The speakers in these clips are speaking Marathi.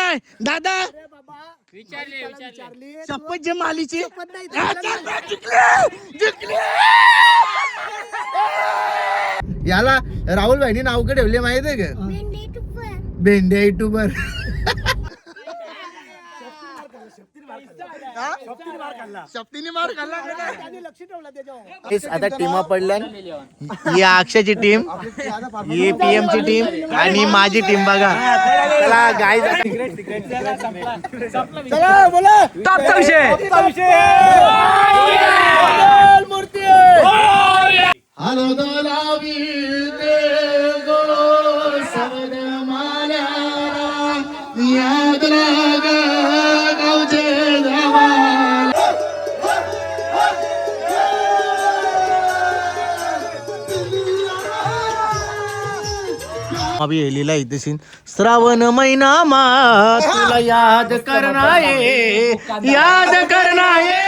नाही दादा शपथ जे मालीची याला राहुल भाईनी नाव का ठेवले माहिती आहे का? भेंडे युट्यूबर. शक्तीने मार खाल्ला. आता टीमा पडल्या. ही अक्षयची टीम, ही PM ची टीम आणि माझी टीम बघा. चला गाईज चला बोला टॉपचा विषय. मूर्ती हलो दोलावी गोळो सबद माल्या याद लागा गावचे अभी हेलीला इथे सीन श्रावण महिना मा तुला याद करना है, याद करना है,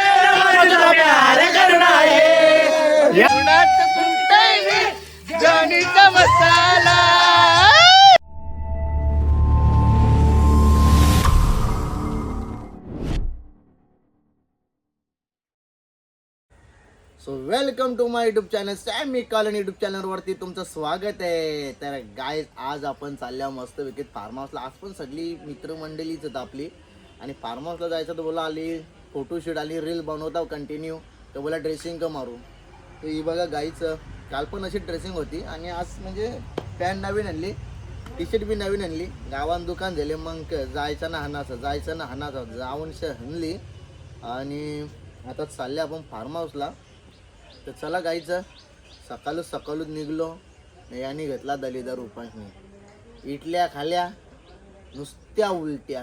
तुला प्यार करना है, यानात कुंटे जानीचा मसाला. So welcome to my YouTube channel सॅमी कालन युट्यूब चॅनल वरती तुमचं स्वागत आहे. तर गाईज आज आपण चालल्या मस्त विकेट फार्म हाऊसला. आज पण सगळी मित्रमंडळीच आहेत आपली आणि फार्म हाऊसला जायचं तर बोला आली फोटोशूट आली रील बनवता कंटिन्यू तर बोला ड्रेसिंग का मारू. तर ही बघा गाईचं काल पण अशी ड्रेसिंग होती आणि आज म्हणजे पॅन्ट नवीन आणली, टी शर्ट बी नवीन आणली. गावात दुकान झाले मग जायचं ना हानाचं जाऊन हनली आणि आता चालले आपण फार्म हाऊसला. तर चला गाईचं सकाळूच निघलो. याने घेतला दलिदार उपासने, इटल्या खाल्या नुसत्या उलट्या.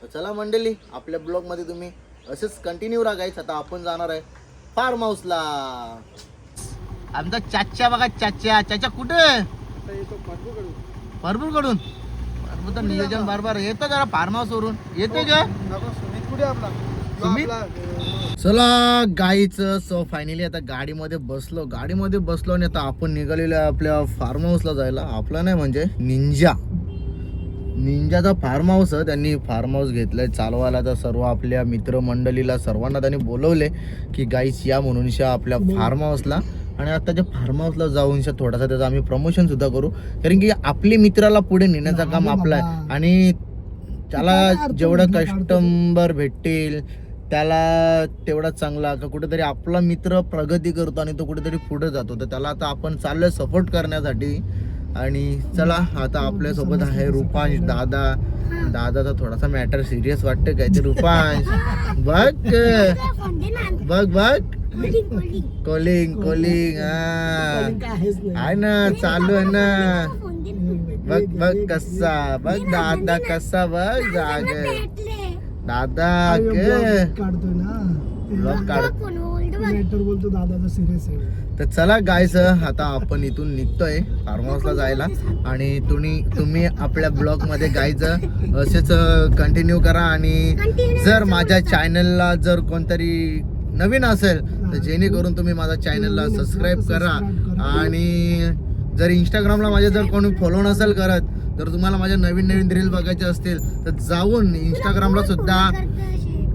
तर चला मंडळी आपल्या ब्लॉगमध्ये तुम्ही असेच कंटिन्यू राहा गाईच. आता आपण जाणार आहे फार्म हाऊसला. आमचा चाचा बघा चाचा कुठे भरपूर कडून तर नियोजन बार येतं जरा फार्म हाऊस वरून येते का कुठे आपला. चला गाईच सो फायनली आता गाडीमध्ये बसलो आणि आता आपण निघालेलो आपल्या फार्म हाऊसला जायला. आपला नाही म्हणजे निंजाचा फार्म हाऊस आहे. त्यांनी फार्म हाऊस घेतलंय चालवायला. तर सर्व आपल्या मित्रमंडळीला सर्वांना त्यांनी बोलवले की गाईच या म्हणून आपल्या फार्म हाऊसला. आणि आता त्या फार्म हाऊसला जाऊन थोडासा त्याचं आम्ही प्रमोशन सुद्धा करू, कारण की आपली मित्राला पुढे नेण्याचं काम आपलं आहे आणि त्याला जेवढं कस्टमर भेटतील त्याला तेवढा चांगला. का कुठेतरी आपला मित्र प्रगती करतो आणि तो कुठेतरी पुढे जातो, तर त्याला आता आपण चाललोय सपोर्ट करण्यासाठी. आणि चला आता आपल्यासोबत आहे रुपांश दादाचा थोडासा मॅटर सिरियस वाटतं काय ते. रुपांश बघ कॉलिंग आहे ना चालू आहे ना. बघ कसा बघ दादा कसा बघ जाग दादा तर चला गाईस आता आपण इथून निघतोय फार्म हाऊसला जायला. आणि तुम्ही आपल्या ब्लॉग मध्ये गाईज असेच कंटिन्यू करा. आणि जर माझ्या चॅनलला जर कोणतरी नवीन असेल तर जेणेकरून तुम्ही माझ्या चॅनलला सबस्क्राईब करा. आणि जर इंस्टाग्रामला माझे जर कोणी फॉलो नसेल करत तर तुम्हाला माझ्या नवीन रील बघायचे असतील तर जाऊन इंस्टाग्रामला सुद्धा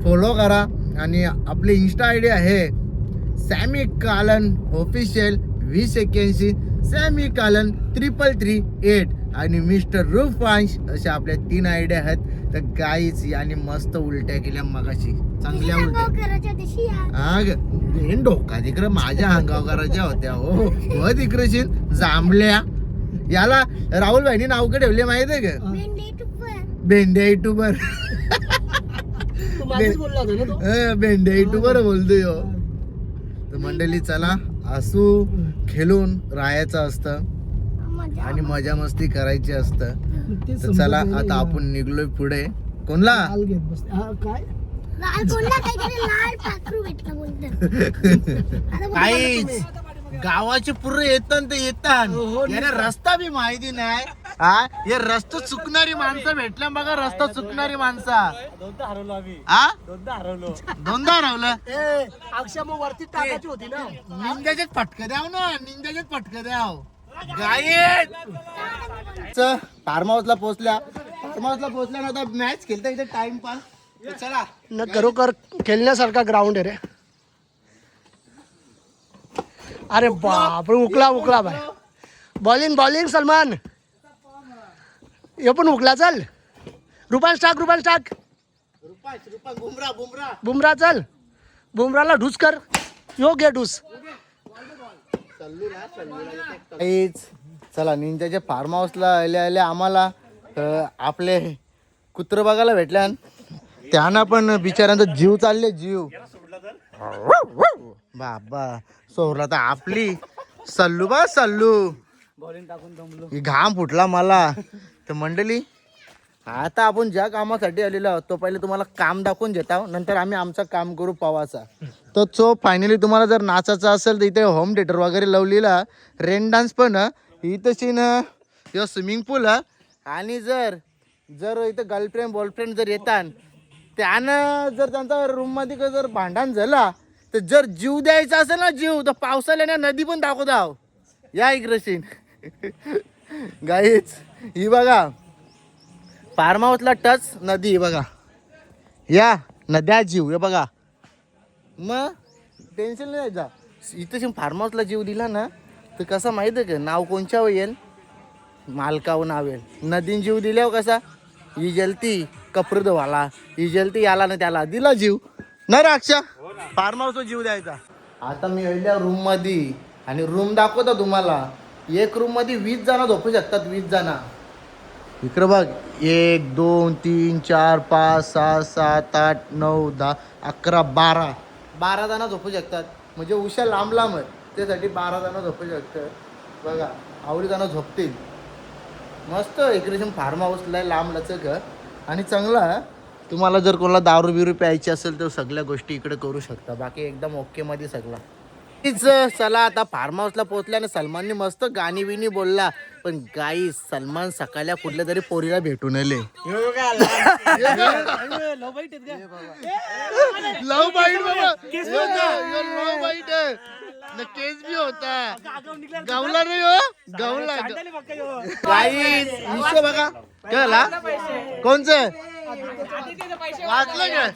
फॉलो करा. आणि आपली इंस्टा आयडी आहे सॅमी कालन ऑफिशियल 2081 सॅमी कालन 3338 आणि मिस्टर रुपांश अशा आपल्या 3 आयडी आहेत. तर गाईच आणि मस्त उलट्या केल्या मगाशी चांगल्या उलट्या. डोका तिकडे माझ्या अंगावर करायच्या होत्या हो तिकडे जांभल्या. याला राहुल भाईनी नाव का ठेवले माहिती आहे का? भेंडे युट्यूबर. भेंडे युट्यूबर बोलतोय हो. तर मंडळी चला असू खेळून राहायचं असतं आणि मजा मस्ती करायची असतं. तर चला आता आपण निघलोय पुढे. कोणला काहीच गावाचे पूर्ण येतात याला रस्ता बी माहिती नाही. हे रस्ता चुकणारी माणसं भेटल्या बघा. रस्ता चुकणारी माणसं दोनदा हरवलं. वरती टाकायची होती ना. निंद्याच्याच फटकं द्याव गाय फार्म हाऊसला पोहोचल्या. फार्महाऊसला पोहोचल्यानंतर मॅच खेळता इथे टाइमपास. चला न खरोखर खेळण्यासारखा ग्राउंड आहे रे. अरे बाप उकला भाई. बॉलिंग सलमान. हे पण उकला. चल रुपान स्टाक बुमरा चल. बुमराला ढूस कर. यो घे ढूस. चला निंजाच्या फार्म हाऊसला आले आम्हाला आपले कुत्र बघायला भेटल्या. त्यांना पण बिचाऱ्यांचा जीव चालले जीव. बाबा सोरला तर आपली सल्लू घाम फुटला मला. तर मंडळी आता आपण ज्या कामासाठी आलेलो आहोत तो पहिले तुम्हाला काम दाखवून देत आहोत. नंतर आम्ही आमचं काम करू पवाचा. तर तो फायनली तुम्हाला जर नाचायचा असेल तर इथे होम थिएटर वगैरे लावलेला. रेन डान्स पण इथंची ना स्विमिंग पूल. आणि जर इथं गर्लफ्रेंड बॉयफ्रेंड जर येतात त्यानं जर त्यांचा रूममध्ये जर भांडण झाला तर जर जीव द्यायचा असेल ना जीव तर पावसाळ्याने नदी पण दाखवत आहो. या इकडे गाईच ही बघा फार्म हाऊसला टच नदी बघा. या नद्या जीव हे बघा. मग टेन्शन नाही द्यायचा. इथं फार्म हाऊसला जीव दिला ना तर कसं माहिती आहे का नाव कोणच्या येईल मालकावर नाव येईल. नदीन जीव दिल्यावर कसा ही जलती कपडे धुवाला ही जलती याला ना त्याला दिला जीव ना राक्षा. फार्म हाऊसवर जीव द्यायचा. आता मी येईल रूम मध्ये आणि रूम दाखवतो तुम्हाला. एक रूम मध्ये 20 जण झोपू शकतात. 20 जण. इकडं बघ 1 2 3 4 5 6 7 8 9 10 11 12 जण झोपू शकतात. म्हणजे उशा लांब आहे त्यासाठी 12 जण झोपू शकतात. बघा आवडी जण झोपतील. मस्त इकडे फार्म हाऊसला लांब लचक आणि चांगला. तुम्हाला जर कोणाला दारू बिरू प्यायची असेल तर सगळ्या गोष्टी इकडे करू शकता. बाकी एकदम ओके मध्ये सगळं. चला आता फार्म हाऊसला पोहोचल्याने सलमानने मस्त गाणी बिनी बोलला. पण गाई सलमान सकाळच्या कुठल्या तरी पोरीला भेटून आले. लव बाईट केस बी होता. गावला रे हो गावला. गाई विषय बघा कळला कोणचं वाचलं का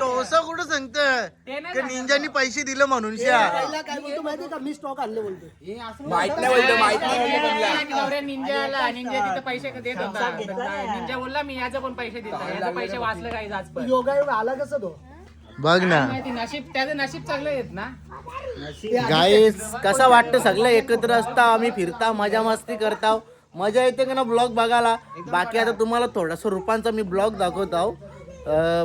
तो असं कुठं सांगत निंजानी पैसे दिले म्हणून. मी स्टॉक आणले बोलतो. निंजा पैसे देत होता. निंजा बोलला मी याचा पण पैसे देतो. पैसे वाचले काही आज योगायोग आला कसं तो बघ ना. नशीब त्याचं नशीब चांगलं येत ना. गाईस कसं वाटतं सगळं एकत्र असता आम्ही फिरता मजा मस्ती करता. मजा येते का ना ब्लॉग बघायला. बाकी आता तुम्हाला थोडासा रुपांचा मी ब्लॉग दाखवत आहो.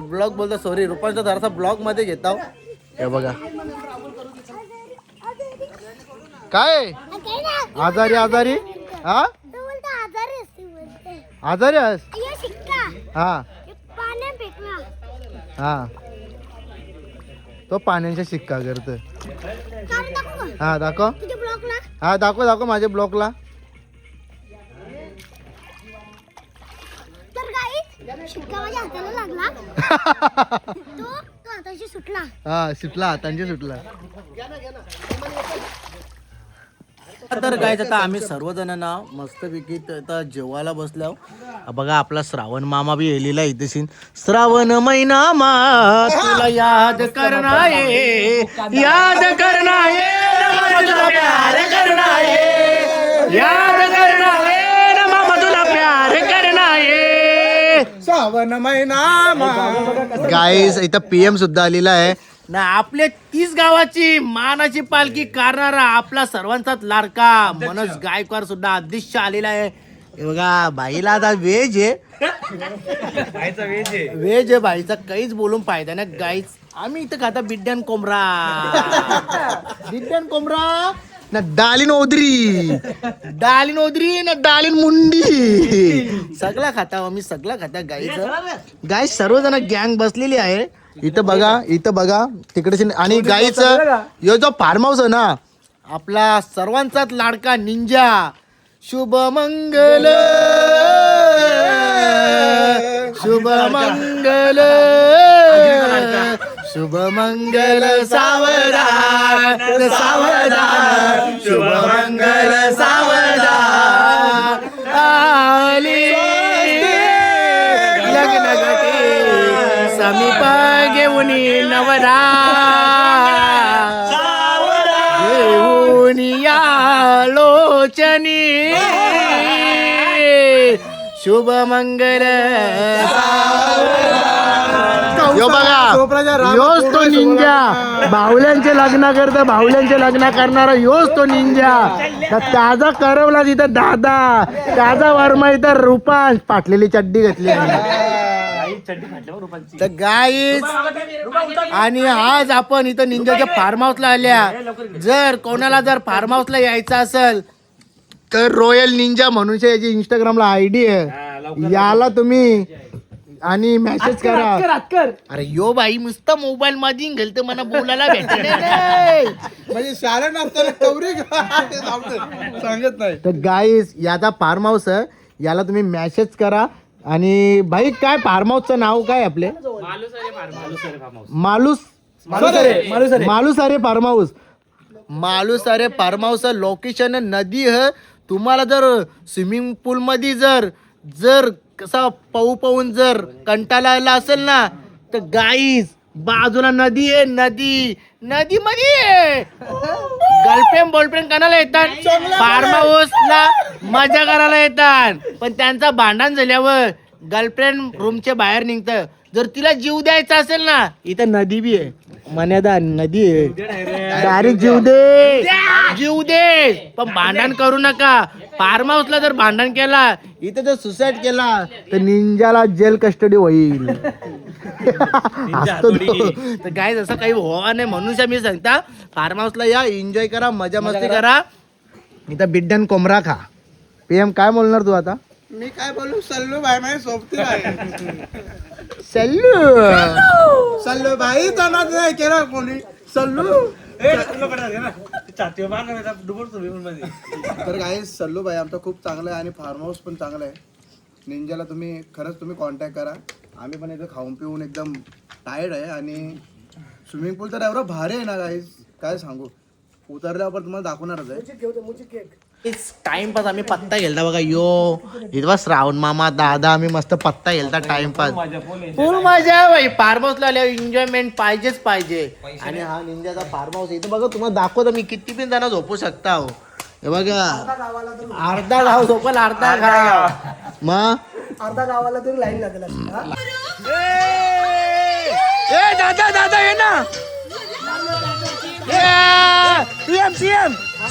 ब्लॉग बोलतो सॉरी रुपांचा जरासा ब्लॉग मध्ये घेत आहो. हे बघा काय आजारी हा आजारी आहेस हा हा. तो पाण्याचा शिक्का करतो. हा दाखव. हा दाखव माझ्या ब्लॉगला. सुटला. तर काय आता आम्ही सर्वजण ना मस्तपैकी आता जेवायला बसलो. बघा आपला श्रावण मामा बी येलेला इथे. श्रावण महिना मा तुला याद करना ये याद करना ये तुला प्यार करना ये याद करना ये मामा तुला प्यार करना ये श्रावण महिना. गाईस इथं PM सुद्धा आलेला आहे ना. आपल्या 30 गावाची मानाची पालखी काढणारा आपला सर्वांचाच लाडका मनोज गायकवाड सुद्धा अध्यक्ष आलेला आहे. हे बघा बाईला आता व्हेज आहे. व्हेज आहे बाईचा काहीच बोलून फायदा नाही. गाईच आम्ही इथं खाता बिड्यान कोंबरा ना डालिन ओदरी ना डालिन मुंडी सगळा खाता आम्ही सगळा खाता. गाईच सर्वजण गँग बसलेली आहे इथं बघा तिकडे. आणि गाईचं यो जो फार्म हाऊस आहे ना आपला सर्वांचाच लाडका निंजा. शुभ मंगल सावधान शुभ मंगल सावधान आली समीप घेऊन नवरा घेऊन या लोचनी शुभ मंगल. यो बघा योच तो निंजा बाहुल्यांचे लग्न करता बाहुल्यांचे लग्न करणारा योच तो निंजा. तर त्याचा करवला तिथं दादा त्याचा वर्मा इथं रुपांश फाटलेली चड्डी घातली तर गाईच. आणि आज आपण इथं निंजाच्या फार्म हाऊसला आल्या. जर कोणाला जर फार्म हाऊसला यायचं असेल तर रॉयल निंजा म्हणून याची इंस्टाग्रामला आयडी आहे, याला तुम्ही आणि मेसेज करा. अरे यो बाई नुसतं मोबाईल मध्ये गेलत मला बोलायला भेटले म्हणजे शाळा नसताना कवरी सांगत नाही. तर गाईस याचा फार्म हाऊस आहे, याला तुम्ही मेसेज करा. आणि भाई काय फार्म हाऊसचं नाव काय आपले Malusare farm house. Malusare farm house location नदी है. तुम्हाला जर स्विमिंग पूल मध्ये जर कसा पाहून जर कंटाळा आला असेल ना तर गाईस बाजूला नदी आहे. नदी मध्ये गर्लफ्रेंड कणाला येतात फार्म हाऊसला मजा करायला येतात. पण त्यांचा भांडण झाल्यावर गर्लफ्रेंड रूमच्या बाहेर निघतं. जर तिला जीव द्यायचा असेल ना इथं नदी बी आहे, मन्यादा नदी आहे. डायरेक्ट जीव दे पण भांडण करू नका. फार्म हाऊसला जर भांडण केला इथं जर सुसाईड केला तर निंजाला जेल कस्टडी होईल. तर काय जसं काही व्हावं नाही म्हणून मी सांगता फार्म हाऊसला या, एन्जॉय करा, मजा मस्ती करा. इथं बिड्डन कोमरा खा. PM काय बोलणार तू आता? मी काय बोलू सल्लू भाई माझ्या सोबती सल्लू भाई त्यांना नाही केला कोणी सल्लू. तर काय सल्लू भाई आमचा खूप चांगला आहे आणि फार्म हाऊस पण चांगला आहे. निंजाला तुम्ही कॉन्टॅक्ट करा. आम्ही पण इथं खाऊन पिऊन एकदम टायर्ड आहे आणि स्विमिंग पूल तर एवढं भारी आहे ना गाईस काय सांगू. उतरल्यावर तुम्हाला दाखवणारच आहे. टाइमपास आम्ही पत्ता गेलता बघा यो इथं श्रावण मामा दादा आम्ही मस्त पत्ता गेलता टाइमपास फुल मजा भाई. फार्म हाऊसला आल्यावर एन्जॉयमेंट पाहिजेच पाहिजे. आणि हा निंजाचा फार्म हाऊस इथं बघा तुम्हाला दाखवतो मी किती पण जण झोपू शकता. हो हे बघा अर्धा गाव झोपल अर्धा गाव मग अर्धा गावाला तरी लाईन लागेल. दादा ये ना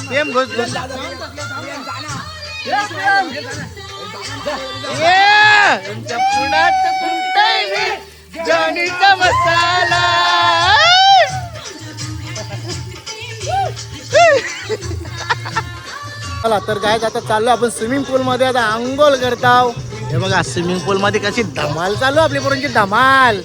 PM घोष जाणीचा मसाला. चला तर काय आता चाललो आपण स्विमिंग पूल मध्ये. आता आंघोळ करता. हे बघा स्विमिंग पूल मध्ये कशी धमाल चालू आपली पोरांची धमाल.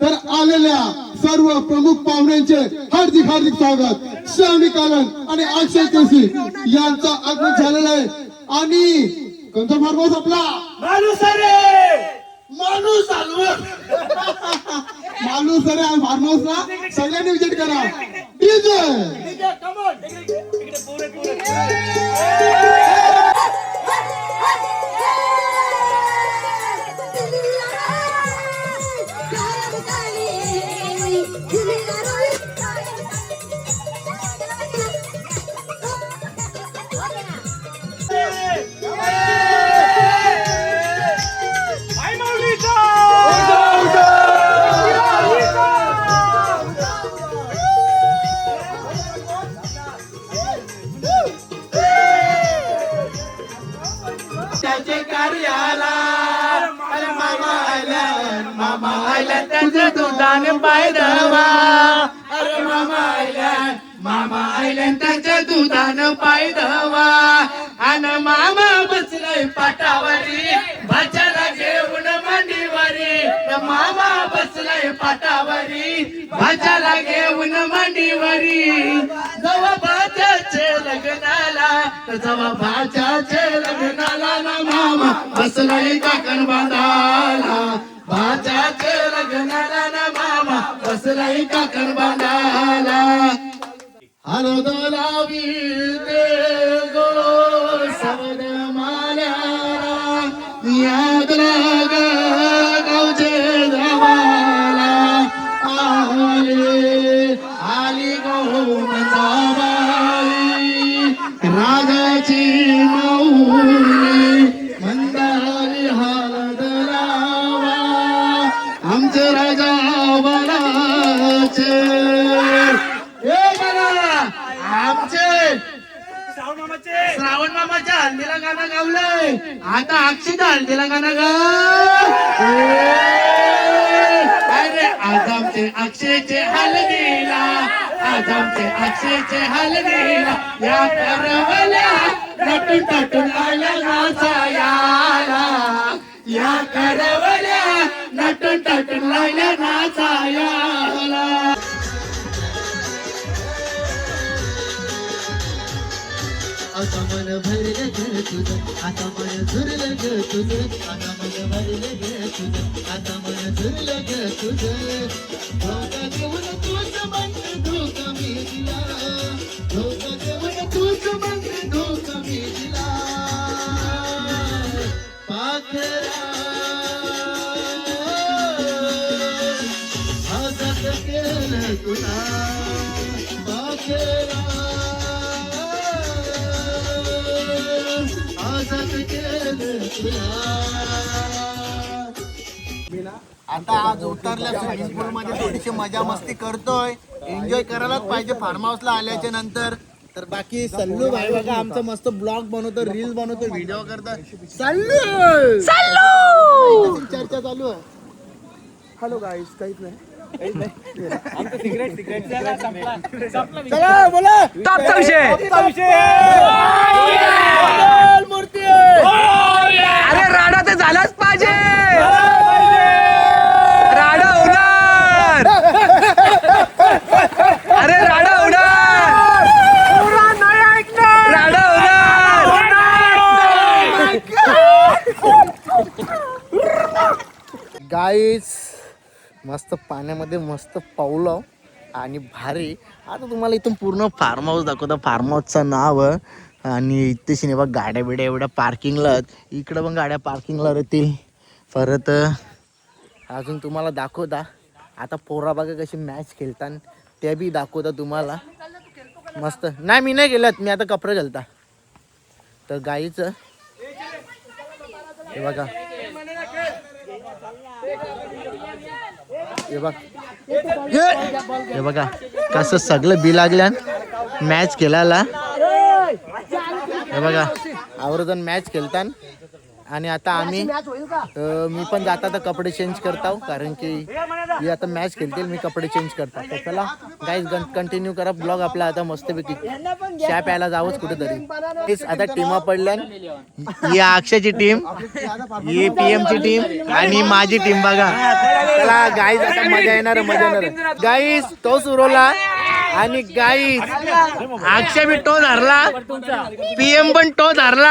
तर आलेल्या सर्व प्रमुख पाहुण्यांचे हार्दिक स्वागत. श्रावणी कालन आणि अक्षय केसी यांचं आगमन झालेलं आहे. आणि कोणता फार्म हाऊस आपला मालुसरे फार्म हाऊसला सगळ्यांनी विजिट करा. डीजे तुझं दुधान पाय धवा. अरे मामा आयलंड त्याच्या दुधान पाय धवा. आणि मामा बसलाय पाटावरी भाच्याला घेऊन मांडीवरी. मामा बसलाय पाटावरी भाच्याला घेऊन मांडीवरी. जवा भाच्याचे लग्नाला ना मामा बसलाय काकण बांधाला. भाच्याचे लग्नाला ना मामा बसलाय काकण बांधाला. हळद लावीते गो सवद माल्याला याद लाग गावचे जवाला आली गोविंदाबाई राजाची माऊली मंदारी हळद लावा आमचे राजा बलाचे आमचे श्रावण मामाच्या हल्दीला गाणं गावलंय आता अक्षयच्या हल्दीला गाणं अरे आज आमचे अक्षयचे हल्दीला आज आमचे अक्षयचे हल्दीला या करवल्या नटून टटून आल्या नाचायाला या करवल्या नटून टटून आल्या नाचायाला आता मन भरलं ग तुझं आता मन झुरलं ग तुझं आता मन भरलं ग तुझं आता मन झुरलं ग तुझं धोका देऊन तूच म्हणते धोका मी दिला धोका देऊन तूच म्हणते धोका मी दिला पाखरा हसत केलं तुला पाखरा आता आज उतरल्या स्विमिंग पूल मध्ये थोडीशी मजा मस्ती करतोय एन्जॉय करायलाच पाहिजे फार्म हाऊसला आल्याच्या नंतर तर बाकी सल्लू भाई बघा आमचं मस्त ब्लॉग बनवतो रील्स बनवतो व्हिडिओ करतो सल्लू चर्चा चालू आहे हॅलो गाईस काहीच नाही चला बोला टॉपचा विषय मूर्ती अरे राडा तर झालाच पाहिजे राडा होणार अरे राडा होणार राडा होणार गाईस मस्त पाण्यामध्ये मस्त पावलं आणि भारी आता तुम्हाला इथून पूर्ण फार्म हाऊस दाखवतो फार्म हाऊसचं नाव आणि इथेशी नाही बघ गाड्या बिड्या एवढ्या पार्किंगला इकडं पण गाड्या पार्किंगला राहतील परत अजून तुम्हाला दाखवता आता पोरा बघा कशी मॅच खेळतात ते बी दाखवता तुम्हाला मस्त नाही मी नाही गेलत मी आता कपडे घालता तर गाईचं हे बघा हे बघा कसं सगळं बी लागल्या मॅच खेळायला हे बघा आवर्जून मॅच खेळतात आणि आता आम्ही मी पण जाता तर कपडे चेंज करतो कारण की ही आता मॅच खेळतील मी कपडे चेंज करतो तर चला गाईज कंटिन्यू करा ब्लॉग आपला आता मस्तपैकी चहा प्यायला जावंच कुठेतरी आता टीमा पडल्या ही अक्षयची टीम ही PM ची टीम आणि माझी टीम बघा चला गाईज आता मजा येणार गाईज तो सुरवला आणि गाईज अक्षय बी टो धरला PM पण टो धरला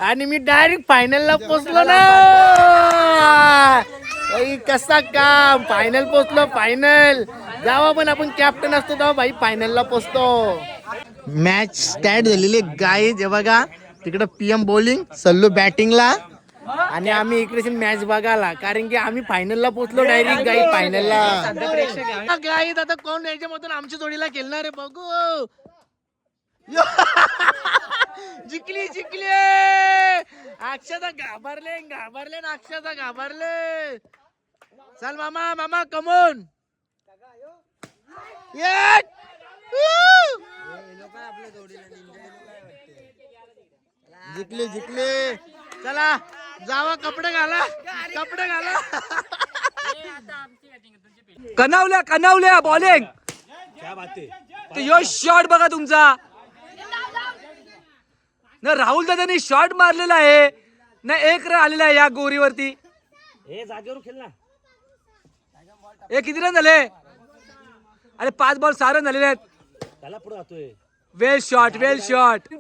आणि मी डायरेक्ट फायनलला पोचलो ना कसा काम फायनल पोचलो फायनल जेव्हा पण आपण कॅप्टन असतो तेव्हा भाई फायनलला पोचतो मॅच स्टार्ट झालेली गाईज हे बघा तिकडं PM बॉलिंग सल्लू बॅटिंगला आणि आम्ही इकडे मॅच बघायला कारण की आम्ही फायनलला पोहोचलो डायरेक्ट गाई फायनलला गाई आता कोण याच्यामधून आमच्या जोडीला खेळणार आहे बघू जिंकली अक्षता घाबरले ना अक्षता घाबरले चल मामा मामा कमोन जिंकले चला जावा कपडे घाला कनावल्या बॉलिंग यो शॉट बघा तुमचा ना राहुल दादानी शॉट मारलेला आहे ना एक रन आलेला आहे या गोरीवरती हे किती रन झाले अरे 5 बॉल 6 रन झालेले आहेत वेल शॉट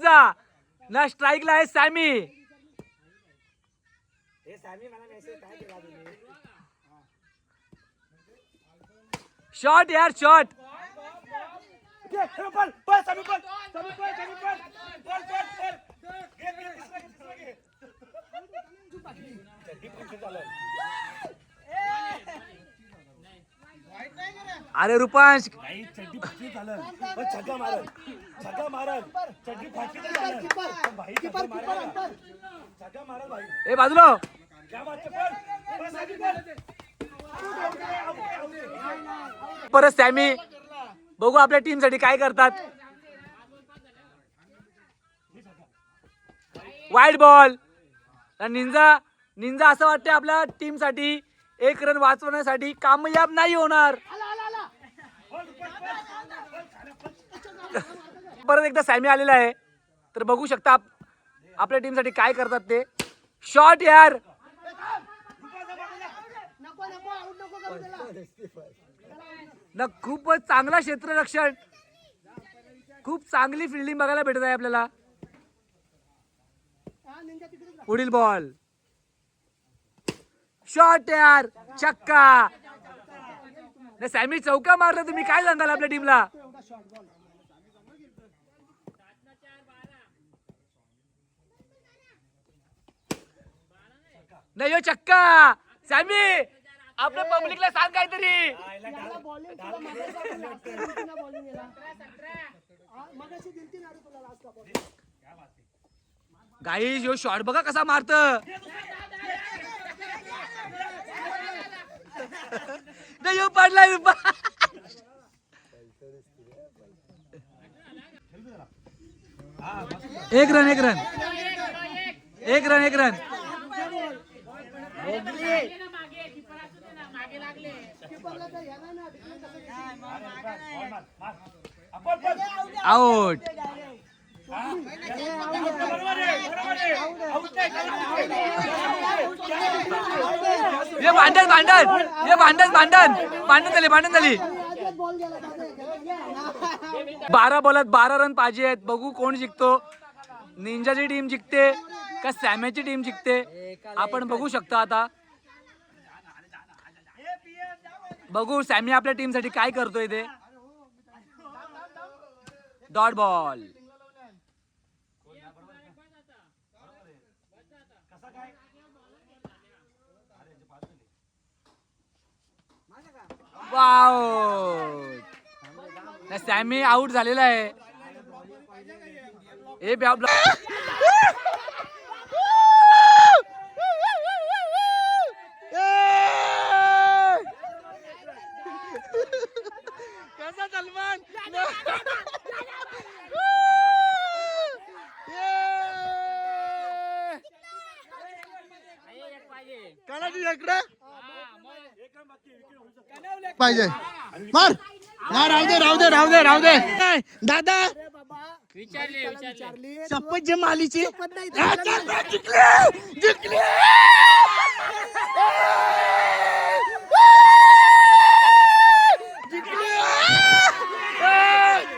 ना स्ट्राईकला आहे सॅमी शॉट यार शॉट अरे रुपांश ए बाजूला हो. परत सॅमी बघू आपल्या टीम साठी काय करतात. वाईट बॉल. निंजा असं वाटतं आपल्या टीम साठी 1 रन वाचवण्यासाठी कामयाब नाही होणार. परत एकदा सॅमी आलेला आहे तर बघू शकता आपल्या टीम साठी काय करतात ते. शॉट यार. ना खूपच चांगला क्षेत्ररक्षण. खूप चांगली फिल्डिंग बघायला भेटत आहे आपल्याला. पुढील बॉल. शॉट यार. छक्का. सॅमी चौका मारला. तुम्ही काय सांगाल आपल्या टीमला. नाही हो छक्का. सॅमी आपल्या पब्लिकला सांग काहीतरी. गाईज यो शॉट बघा कसा मारत. नाही यो पडलाय. एक रन. आउट. हे भांडण झाली. 12 बॉलात 12 रन पाहिजे आहेत. बघू कोण जिंकतो. निंजाची टीम जिंकते का सॅम्याची टीम जिंकते आपण बघू शकता. आता बघू सॅमी आपल्या टीम साठी काय करतोय ते. Dot ball. Wow. Sammy out झालेला आहे. कसा सलमान. पाहिजे. मार मार. राहू दे दादा. शपथ जे मालीची जिंकली.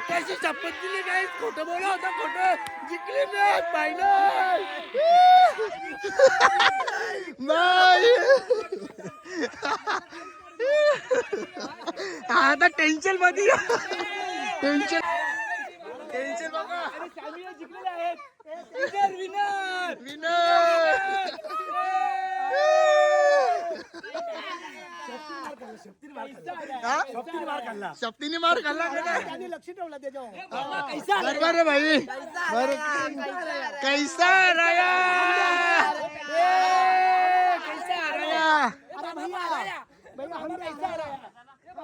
त्याची शपथ दिली काय. खोटं बोला होता. खोटं जिंकली नाही पाहिलं. आता टेन्शन मध्ये. टेन्शन बघा. जिंकलेले आहेत. विनर. शक्तीने मार खाल्ला. लक्ष ठेवला त्याच्यावर. बरोबर आहे भाई. कैसा राया.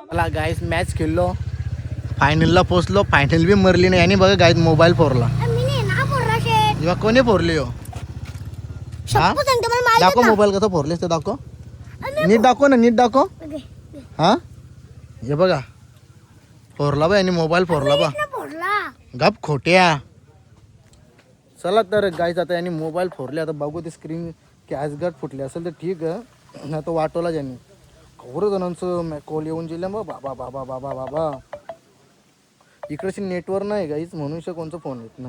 मला गाईस मॅच खेळलो. फायनलला पोहोचलो. फायनल बी मरली नाही. आणि बघा गाईस मोबाईल फोरला. जेव्हा कोणी फोरली हो. दाखव मोबाईल कसा फोरलेस ते दाखव. नीट दाखव ना. नीट दाखव. हा हे बघा फोरला बा. आणि मोबाईल फोरला बा. गप खोट्या. चला तर गाईस आता यांनी मोबाईल फोरले. आता बघू ते स्क्रीन कॅश गार्ड फुटले असेल तर ठीक आहे. नाही तर वाटवला ज्यांनी. खबर जणांचं कॉल येऊन गेल्या मग. बाबा इकडची नेटवर्क नाही गाईच म्हणून कोणचा फोन येत ना.